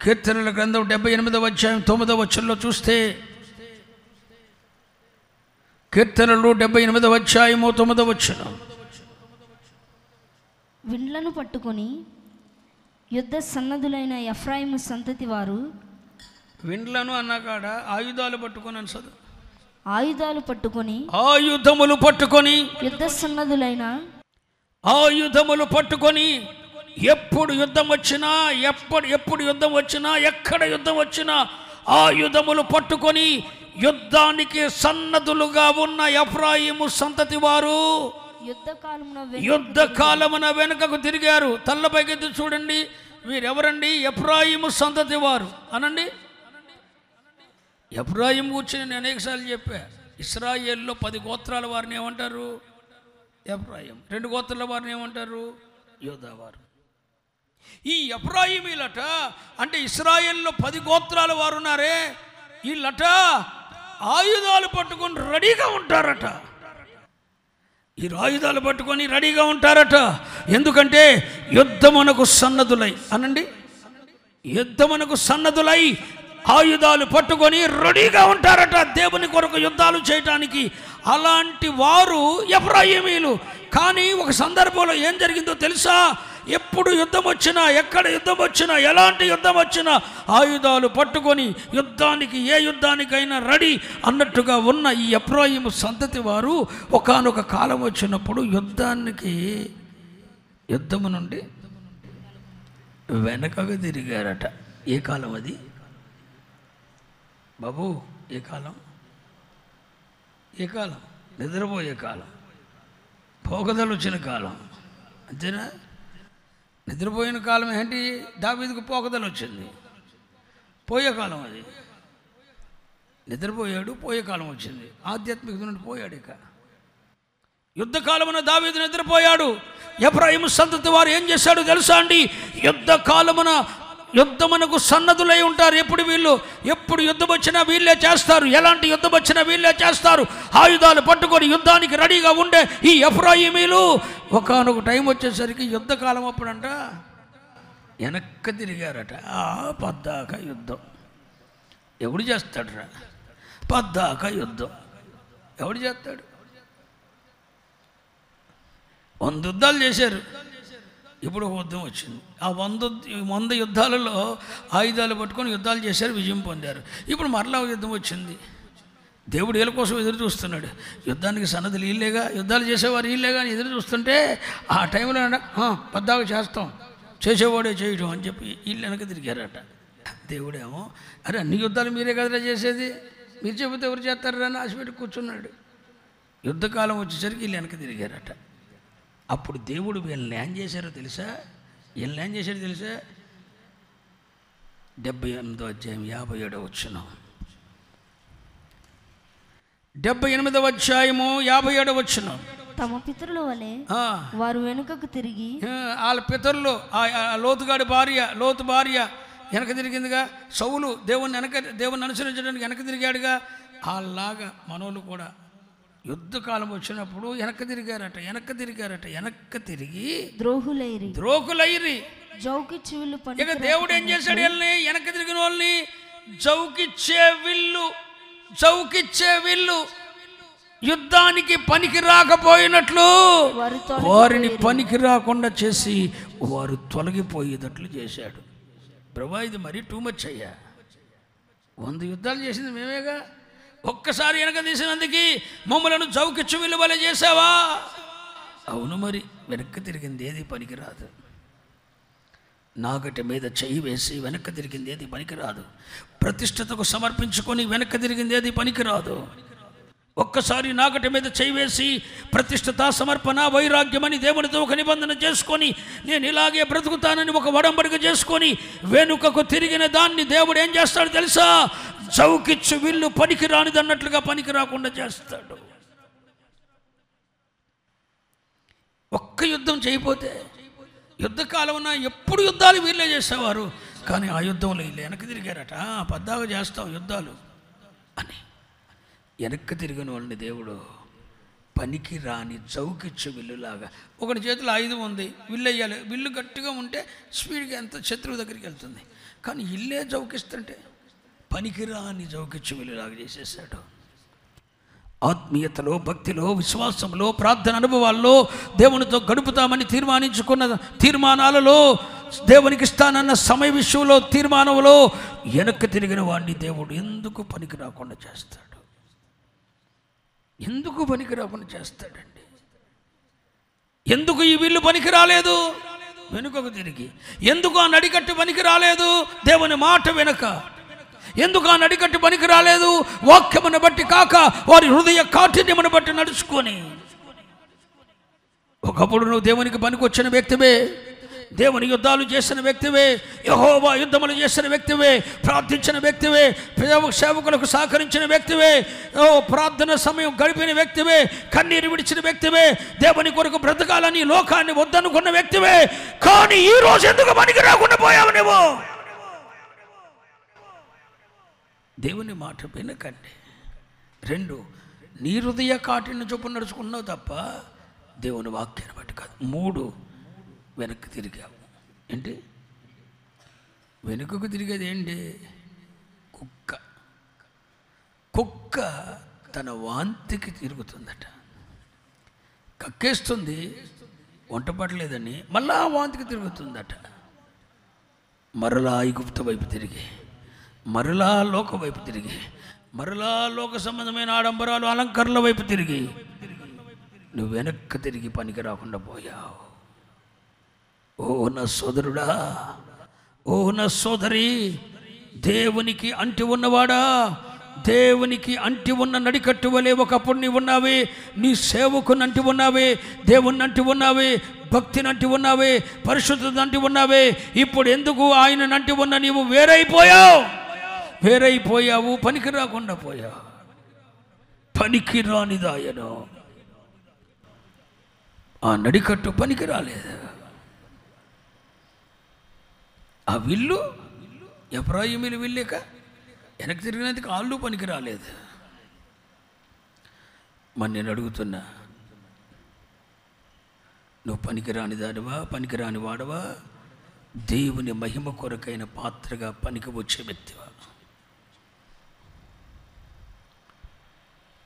కీర్తనల గ్రంథం 78వ అధ్యాయం 9వ వచనంలో చూస్తే, కీర్తనలు 78వ అధ్యాయము 9వ వచనం, విండ్లను పట్టుకొని యుద్ధ సన్నదులైన ఎఫ్రాయిము సంతతి వారు, విండ్లను అన్నకాడ ఆయుధాలు పట్టుకొని అనిసదు, ఆయుధాలు పట్టుకొని, ఆయుధములు పట్టుకొని, యుద్ధ సన్నదులైన, ఆయుధములు పట్టుకొని, ఎప్పుడు యుద్ధం వచ్చినా, ఎప్పుడు యుద్ధం వచ్చినా, ఎక్కడ యుద్ధం వచ్చినా ఆయుధములు పట్టుకొని యుద్ధానికి సన్నదులుగా ఉన్న ఎఫ్రాయిము సంతతి వారు యుద్ధ కాలమున వెనుకకు తిరిగారు. తల్లపైకెత్తి చూడండి, వీరెవరండి? ఎఫ్రాయిము సంతతి వారు అనండి. ఎఫ్రాయిం కూర్చొని నేను అనేకసార్లు చెప్పా, ఇశ్రాయేల్లో 10 గోత్రాల వారిని ఏమంటారు? ఎఫ్రాయిం. 2 గోత్రాల వారిని ఏమంటారు? యోధావారు. ఈ ఎఫ్రాయిమీలట అంటే ఇశ్రాయేల్లో 10 గోత్రాల వారు ఉన్నారే, వీళ్ళట ఆయుధాలు పట్టుకొని రెడీగా ఉంటారట. ఈ ఆయుధాలు పట్టుకొని రెడీగా ఉంటారట. ఎందుకంటే యుద్ధమునకు సన్నదులై అనండి, యుద్ధమునకు సన్నదులై ఆయుధాలు పట్టుకొని రెడీగా ఉంటారట దేవుని కొరకు యుద్ధాలు చేయటానికి. అలాంటి వారు ఎఫ్రాయిమీలు. కానీ ఒక సందర్భంలో ఏం జరిగిందో తెలుసా? ఎప్పుడు యుద్ధం వచ్చినా, ఎక్కడ యుద్ధం వచ్చినా, ఎలాంటి యుద్ధం వచ్చినా ఆయుధాలు పట్టుకొని యుద్ధానికి, ఏ యుద్ధానికైనా రెడీ అన్నట్టుగా ఉన్న ఈ ఎఫ్రాయిము సంతతి వారు ఒకానొక కాలం వచ్చినప్పుడు యుద్ధము నుండి వెనకగా తిరిగారట. ఏ కాలం అది బాబు? ఏ కాలం? ఏ కాలం? నిద్రపోయే కాలం, పోగదలు వచ్చిన కాలం, అంతేనా? నిద్రపోయిన కాలం ఏంటి? దావీదుకు పోగదలు వచ్చింది, పోయే కాలం అది. నిద్రపోయాడు, పోయే కాలం వచ్చింది, ఆధ్యాత్మిక నుండి పోయాడు. ఇక యుద్ధ కాలమున దావీదు నిద్రపోయాడు. ఎఫ్రాయిము సంతతి వారు ఏం చేశాడు తెలుసా అండి? యుద్ధ కాలమున యుద్ధమునకు సన్నదులై ఉంటారు. ఎప్పుడు యుద్ధం వచ్చినా వీళ్ళే చేస్తారు, ఎలాంటి యుద్ధం వచ్చినా వీళ్ళే చేస్తారు. ఆయుధాలు పట్టుకొని యుద్ధానికి రెడీగా ఉండే ఈ ఎఫ్రాయిమీలు ఒకానొక టైం వచ్చేసరికి యుద్ధ కాలం అప్పుడంట వెనక్కి తిరిగారట. పద్దాక యుద్ధం ఎవడు చేస్తాడురా? పద్దాక యుద్ధం ఎవడు చేస్తాడు? 100 యుద్ధాలు చేశారు, ఇప్పుడు ఒక యుద్ధం వచ్చింది. ఆ 100 యుద్ధాలలో ఆయుధాలు పట్టుకొని యుద్ధాలు చేశారు, విజయం పొందారు. ఇప్పుడు మరలా యుద్ధం వచ్చింది. దేవుడు వీళ్ళ కోసం ఎదురు చూస్తున్నాడు. యుద్ధానికి సన్నదులు వీళ్ళేగా, యుద్ధాలు చేసేవారు వీళ్ళేగా అని ఎదురు చూస్తుంటే ఆ టైంలో పద్దాక చేస్తాం, చేసేవాడే చేయటం అని చెప్పి వీళ్ళు వెనక తిరిగారట. దేవుడేమో అరే అన్ని యుద్ధాలు మీరే కదరా చేసేది, మీరు చెబితే ఎవరు చేస్తారా అని ఆశపెట్టి కూర్చున్నాడు. యుద్ధకాలం వచ్చేసరికి వీళ్ళు వెనక తిరిగారట. అప్పుడు దేవుడు వీళ్ళని ఏం చేశారో తెలుసా? 78వ అధ్యాయం 57వ వచనం, 78వ అధ్యాయము 57వ వచనం. తమ పితరుల వలె వారు వెనుకకు తిరిగి, వాళ్ళ పితరులు లోతు భార్య వెనక తిరిగిందిగా. సౌలు దేవుని అనుసరించడానికి వెనక తిరిగాడుగా. అలాగా మనోళ్ళు కూడా యుద్ధకాలం వచ్చినప్పుడు వెనక్కి తిరిగి ద్రోహులైరి. ఇక దేవుడు ఏం చేశాడు? వీళ్ళని వెనక్కి తిరిగిన వాళ్ళని చౌకిచ్చే విల్లు యుద్ధానికి పనికి రాకపోయినట్లు వారిని పనికి రాకుండా చేసి వారు తొలగిపోయేటట్లు చేశాడు. ప్రభా, ఇది మరీ టూ మచ్ అయ్యా. 100 యుద్ధాలు చేసింది మేమేగా, ఒక్కసారి వెనక తీసినందుకు మమ్మలను చౌకిచ్చు విలువలే చేసావా? అవును, మరి వెనక్కి తిరిగింది ఏది పనికిరాదు. నాగటి మీద చెయ్యి వేసి వెనక్కి తిరిగింది ఏది పనికిరాదు. ప్రతిష్టతకు సమర్పించుకొని వెనక్కి తిరిగింది ఏది పనికిరాదు. ఒక్కసారి నాగటి మీద చెయ్యి వేసి ప్రతిష్టత, సమర్పణ, వైరాగ్యమని దేవునితో ఒక నిబంధన చేసుకొని నేను ఇలాగే బ్రతుకుతానని ఒక వడంబడిక చేసుకొని వెనుకకు తిరిగిన దాన్ని దేవుడు ఏం చేస్తాడు తెలుసా? చౌకిచ్చు విల్లు పనికి రానిదన్నట్లుగా పనికి రాకుండా చేస్తాడు. ఒక్క యుద్ధం చేయకపోతే, యుద్ధకాలమున ఎప్పుడు యుద్ధాలు వీళ్ళే చేసేవారు, కానీ ఆ యుద్ధంలో వీళ్ళు వెనక్కి తిరిగారట. పద్దాగా చేస్తాం యుద్ధాలు అని వెనక్కి తిరిగిన వాళ్ళని దేవుడు పనికి రాని చౌకిచ్చు విల్లులాగా. ఒకటి చేతిలో ఆయుధం ఉంది, విల్లు వేయాలి. విల్లు గట్టిగా ఉంటే స్పీడ్గా ఎంత శత్రువు దగ్గరికి వెళ్తుంది. కానీ ఇల్లే జౌకిస్తుంటే పనికిరాని జౌకిచ్చి వీళ్ళలాగా చేసేసాడు. ఆత్మీయతలో, భక్తిలో, విశ్వాసంలో, ప్రార్థన అనుభవాల్లో దేవునితో గడుపుతామని తీర్మానించుకున్న తీర్మానాలలో, దేవునికి ఇస్తానన్న సమయ విషయంలో తీర్మానంలో వెనక్కి తిరిగిన వాడిని దేవుడు ఎందుకు పనికి రాకుండా చేస్తాడు? ఎందుకు పనికి రాకుండా చేస్తాడండి? ఎందుకు ఈ వీళ్ళు పనికి రాలేదు? వెనుకకు తిరిగి. ఎందుకు ఆ నడికట్టు పనికి రాలేదు? దేవుని మాట వెనుక. ఎందుకు ఆ నడికట్టు పనికి రాలేదు? వాక్యమును బట్టి కాక వారి హృదయ కాఠిన్యమును బట్టి నడుచుకొని. ఒకప్పుడు నువ్వు దేవునికి పనికొచ్చిన వ్యక్తివే, దేవుని యుద్ధాలు చేసిన వ్యక్తివే, యెహోవా యుద్ధములు చేసిన వ్యక్తివే, ప్రార్థించిన వ్యక్తివే, సేవకులకు సహకరించిన వ్యక్తివే, ప్రార్థన సమయం గడిపిన వ్యక్తివే, కన్నీరు విడిచిన వ్యక్తివే, దేవుని కొరకు బ్రతకాలని లోకాన్ని వద్దనుకున్న వ్యక్తివే. కానీ ఈ రోజు ఎందుకు పనికి రాకుండా పోయావు నువ్వు? దేవుని మాట వినకండి. 2, నీ హృదయ కాటిని చొప్పున నడుచుకున్నావు తప్ప దేవుని వాక్యాన్ని బట్టి కాదు. 3, వెనక్కి తిరిగావు. ఏంటి వెనుకకు తిరిగేది? ఏంటి? కుక్క తన వాంతికి తిరుగుతుందట. కక్కేస్తుంది, వంట పడలేదని మళ్ళా వాంతికి తిరుగుతుందట. మరలా ఐగుప్తు వైపు తిరిగి, మరలా లోక వైపు తిరిగి, మరలా లోక సంబంధమైన ఆడంబరాలు, అలంకరణల వైపు తిరిగి నువ్వు వెనక్కి తిరిగి పనికి రాకుండా పోయావు. ఓ నా సోదరుడా, ఓ నా సోదరి, దేవునికి అంటి ఉన్నవాడా, దేవునికి అంటి ఉన్న నడికట్టు వలె ఒకప్పుడు నీవు ఉన్నావే, నీ సేవకుని అంటి ఉన్నావే, దేవుని అంటి ఉన్నావే, భక్తిని అంటి ఉన్నావే, పరిశుద్ధత అంటి ఉన్నావే. ఇప్పుడు ఎందుకు ఆయన అంటి ఉన్న నీవు వేరైపోయావు, పనికి రాకుండా పోయావు. పనికి రానిదాయను. ఆ నడికట్టు పనికి రాలేదు. ఆ విల్లు ఎఫ్రాయిమీలు విల్లేక వెనక్కి తిరిగినందుకు వాళ్ళు పనికి రాలేదు. మరి నేను అడుగుతున్నా, నువ్వు పనికిరాని దానివా, పనికిరాని వాడవా, దేవుని మహిమ కొరకైన పాత్రగా పనికి వచ్చే వ్యక్తివా?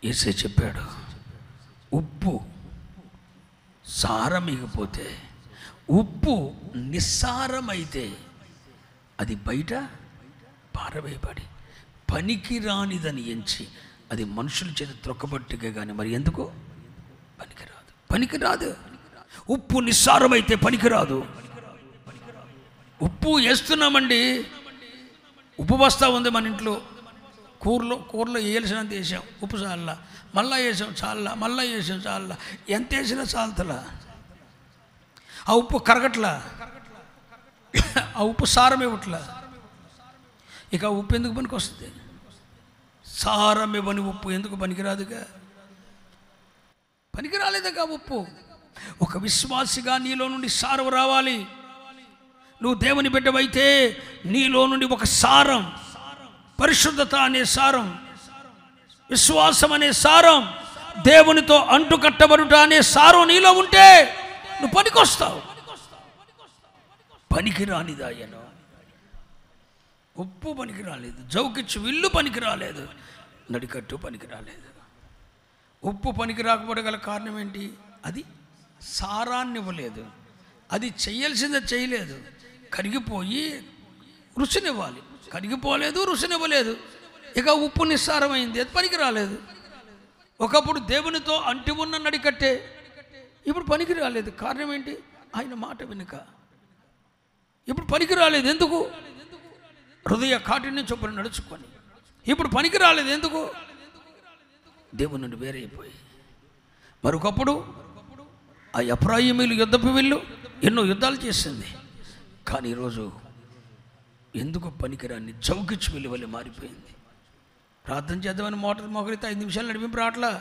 యేసే చెప్పాడు, ఉప్పు సారమిగిపోతే, ఉప్పు నిస్సారమైతే అది బయట పారవేయబడి పనికి రానిదని ఎంచి అది మనుషుల చేత త్రొక్కబట్టుగా కానీ మరి ఎందుకు పనికిరాదు. ఉప్పు నిస్సారమైతే పనికిరాదు. ఉప్పు వేస్తున్నామండి, ఉప్పు బస్తా ఉంది మన ఇంట్లో, కూరలో వేయాల్సినంత వేసాం, ఉప్పు చాలా, మళ్ళా వేసాం చాలా, మళ్ళా వేసాం చాలా, ఎంత వేసినా చాలతలా. ఆ ఉప్పు కరగట్లా, ఆ ఉప్పు సారం ఇవ్వట్లా. ఇక ఆ ఉప్పు ఎందుకు పనికి వస్తుంది? సారం ఇవ్వని ఉప్పు ఎందుకు పనికిరాదుగా? పనికి రాలేదుగా ఉప్పు. ఒక విశ్వాసిగా నీలో నుండి సారం రావాలి. నువ్వు దేవుని బిడ్డవైతే నీలో నుండి ఒక సారం, పరిశుద్ధత అనే సారం, విశ్వాసం అనే సారం, దేవునితో అంటుకట్టబడుట అనే సారం నీలో ఉంటే నువ్వు పనికొస్తావు. పనికి రానిదాయను. ఉప్పు పనికి రాలేదు, జౌకిచ్చు విల్లు పనికి రాలేదు, నడికట్టు పనికి రాలేదు. ఉప్పు పనికి రాకపోవడం కారణం ఏంటి? అది సారాన్ని ఇవ్వలేదు, అది చెయ్యాల్సిందే చేయలేదు, కరిగిపోయి రుచినివ్వాలి, కరిగిపోలేదు, రుచినివ్వలేదు. ఇక ఉప్పు నిస్సారమైంది, అది పనికి రాలేదు. ఒకప్పుడు దేవునితో అంటి ఉన్న నడికట్టే ఇప్పుడు పనికి రాలేదు. కారణం ఏంటి? ఆయన మాట వెనుక ఇప్పుడు పనికి రాలేదు. ఎందుకు? హృదయ కాఠిన్యం చొప్పున నడుచుకొని ఇప్పుడు పనికి రాలేదు. ఎందుకు? దేవుని నుండి వేరైపోయి. మరొకప్పుడు ఆ ఎఫ్రాయిమీలు యుద్ధపు విల్లు ఎన్నో యుద్ధాలు చేసింది, కానీ ఈరోజు ఎందుకు పనికిరాని చౌకిచ్చు విల్లు వల్ల మారిపోయింది. ప్రార్థన చేద్దామని మోకరిస్తే 5 నిమిషాలు నడిపింపు రావట్లా.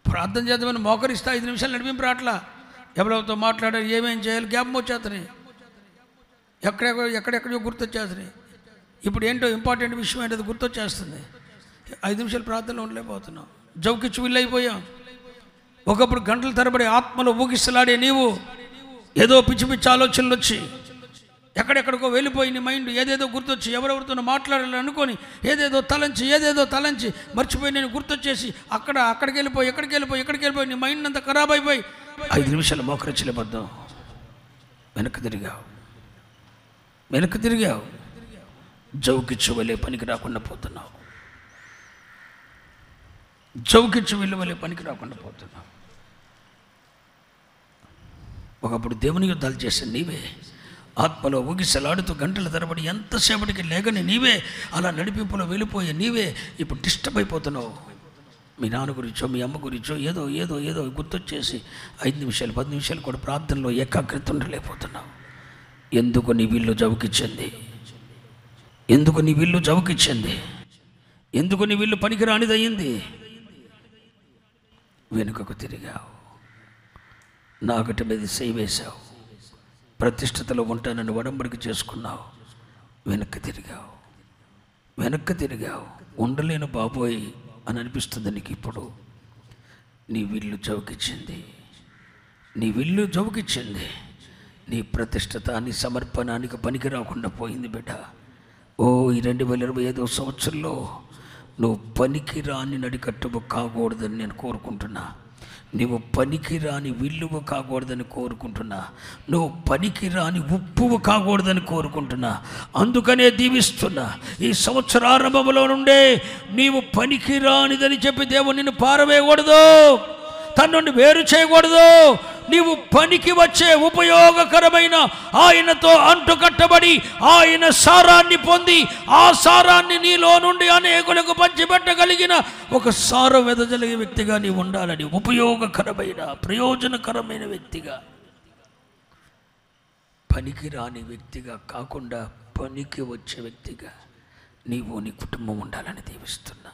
ప్రార్థన చేద్దామని మోకరిస్తే 5 నిమిషాలు నడిపింపు రావట్లా. ఎవరితో మాట్లాడారు, ఏమేం చేయాలి, జ్ఞాపకం వచ్చేస్తున్నాయి, ఎక్కడెక్కడో గుర్తొచ్చేస్తున్నాయి. ఇప్పుడు ఏంటో ఇంపార్టెంట్ విషయం ఏంటో గుర్తొచ్చేస్తుంది. 5 నిమిషాలు ప్రార్థనలో ఉండలేకపోతున్నాం, జౌకిచ్చు విల్లు అయిపోయాం. ఒకప్పుడు గంటల తరబడి ఆత్మలో ఊగిసలాడే నీవు ఏదో పిచ్చి పిచ్చి ఆలోచనలు వచ్చి ఎక్కడెక్కడికో వెళ్ళిపోయి నీ మైండ్ ఏదేదో గుర్తొచ్చి ఎవరెవరితో మాట్లాడాలని అనుకొని ఏదేదో తలంచి మర్చిపోయి నేను గుర్తొచ్చేసి అక్కడికి వెళ్ళిపోయి నీ మైండ్ అంతా ఖరాబ్ అయిపోయి 5 నిమిషాలు మోకరించలేబద్దాం. వెనక్కి తిరిగావు. జౌకిచ్చు వెళ్ళే పనికి రాకుండా పోతున్నావు. ఒకప్పుడు దేవుని యుద్ధాలు చేసే నీవే, ఆత్మలో ఊగిసలాడుతూ గంటల తరబడి ఎంతసేపటికి లేగని నీవే, అలా నడిపింపులో వెళ్ళిపోయే నీవే ఇప్పుడు డిస్టర్బ్ అయిపోతున్నావు. మీ నాన్న గురించో మీ అమ్మ గురించో ఏదో గుర్తొచ్చేసి 5 నిమిషాలు 10 నిమిషాలు కూడా ప్రార్థనలో ఏకాగ్రత ఉండలేకపోతున్నావు. ఎందుకు నీ విల్లు జవుకిచ్చింది? ఎందుకు నీ విల్లు పనికిరానిదయ్యింది? వెనుకకు తిరిగావు, నాగటి మీద చేయి వేశావు, ప్రతిష్టతలో ఉంటానని ఒడంబడిక చేసుకున్నావు. వెనక్కి తిరిగావు. ఉండలేను బాబోయ్ అని అనిపిస్తుంది నీకు ఇప్పుడు. నీ విల్లు జవుకిచ్చింది. నీ ప్రతిష్టత, నీ సమర్పణానికి పనికి రాకుండా పోయింది బిడ్డ. ఈ 2025వ సంవత్సరంలో నువ్వు పనికి రాని నడికట్టువు కాకూడదని నేను కోరుకుంటున్నా. నువ్వు పనికి రాని విల్లువు కాకూడదని కోరుకుంటున్నా. నువ్వు పనికి రాని ఉప్పువు కాకూడదని కోరుకుంటున్నా. అందుకనే దీవిస్తున్నా. ఈ సంవత్సరారంభంలో నుండే నీవు పనికి రానిదని చెప్పి దేవుడు నిన్ను పారవేయకూడదు, తన నుండి వేరు చేయకూడదు. నీవు పనికి వచ్చే ఉపయోగకరమైన ఆయనతో అంటుకట్టబడి ఆయన సారాన్ని పొంది ఆ సారాన్ని నీలో నుండి అనేకులకు పంచిపెట్టగలిగిన ఒక సారం వెదజలిగే వ్యక్తిగా నీవు ఉండాలని, ఉపయోగకరమైన ప్రయోజనకరమైన వ్యక్తిగా, పనికి రాని వ్యక్తిగా కాకుండా పనికి వచ్చే వ్యక్తిగా నీవు నీ కుటుంబం ఉండాలని దీవిస్తున్నా.